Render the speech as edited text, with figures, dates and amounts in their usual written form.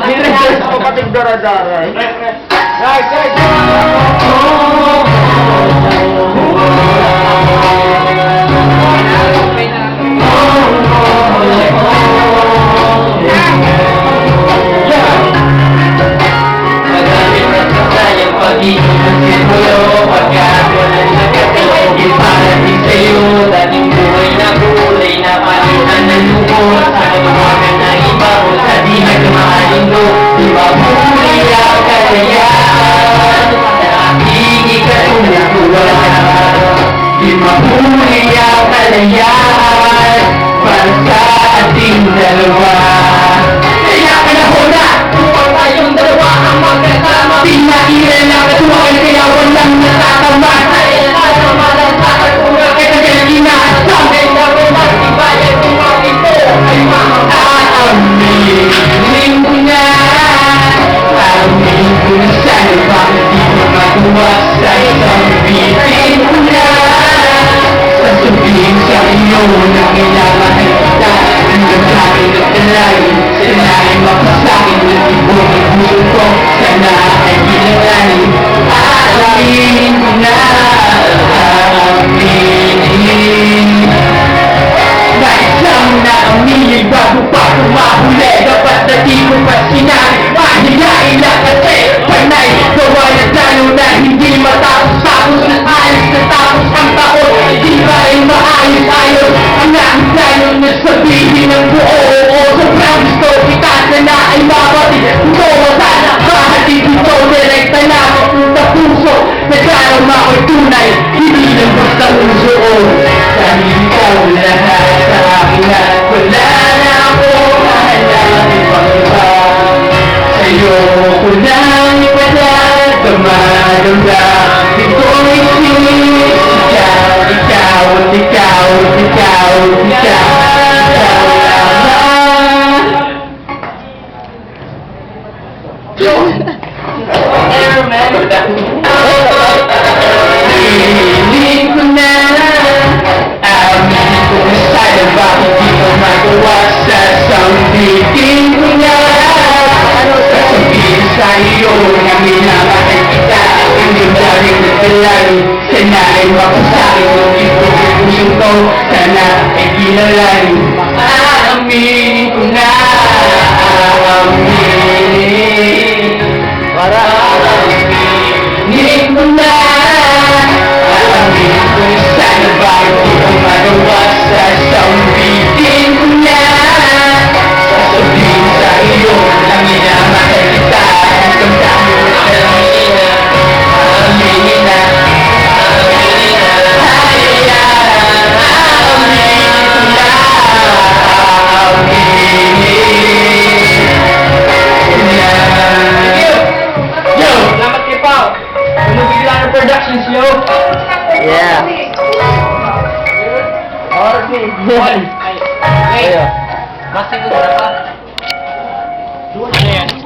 Nilagay sa kapatid dara-dara eh. Guys, para sa ating dalawa. Kaya panahon na upang tayong dalawa ang magkasama. Pinailan ang katuwain kaya walang natatama. Kaya nasama lang sa katunga kaya kagagina. Samay na magtibayan kung ang ito ay aaminin mo na. Amin ko na sana bakit di mo magawa sa isang bitin mo na. Sasabihin sa iyo na kailangan ay kita. Hanggang sa akin at kalahin. Sana ay mapasakin ng ibon ang puso ko. Sana ay ginagaling. Aaminin ko na. Aaminin. Naisang na aminin bago pa kumahuli. Dapat na di ko pa sinabi. Mahihain na kasi panay. Gawa na plano na hindi matapos-tapos. At ayos na tapos ang taon. Di ba ay maayos-ayos ang aking plano na sabihin ng buo. Sobrang gusto kita sana ay mapatid. Ito sana mahatid ito. Direkta na mapunta puso. Nagkarama ko'y tunay. Hindi lang basta uso. Dahil ikaw lahat sa akin at wala na akong mahalangin pang iba. Sa'yo ko lang ipalag dumadamdamin ko'y ikaw, ikaw, ikaw, ikaw, ikaw, ikaw lamang. Hiling ko na amin ko na sana bakit di ko magawa. Sasambitin ko na sasabihin sa iyo na minamahal kita. Hanggang daring nagdalari sana ay mapasakin ng ito ang puso ko. Sana ay ginalarin. Aaminin ko na. Aaminin. Aaminin ko na. Aaminin ko na sana bakit di ko magawa. Sasambitin ko na sasabihin sa iyo na minamahal kita. Hanggang dahil nagdalari aaminin na. Aaminin na. Aaminin ko na. Yo! Salamat kay Pao! Lumubigla ng Productions, yo! yeah. Ay, masig ko na pa. Doon na yan.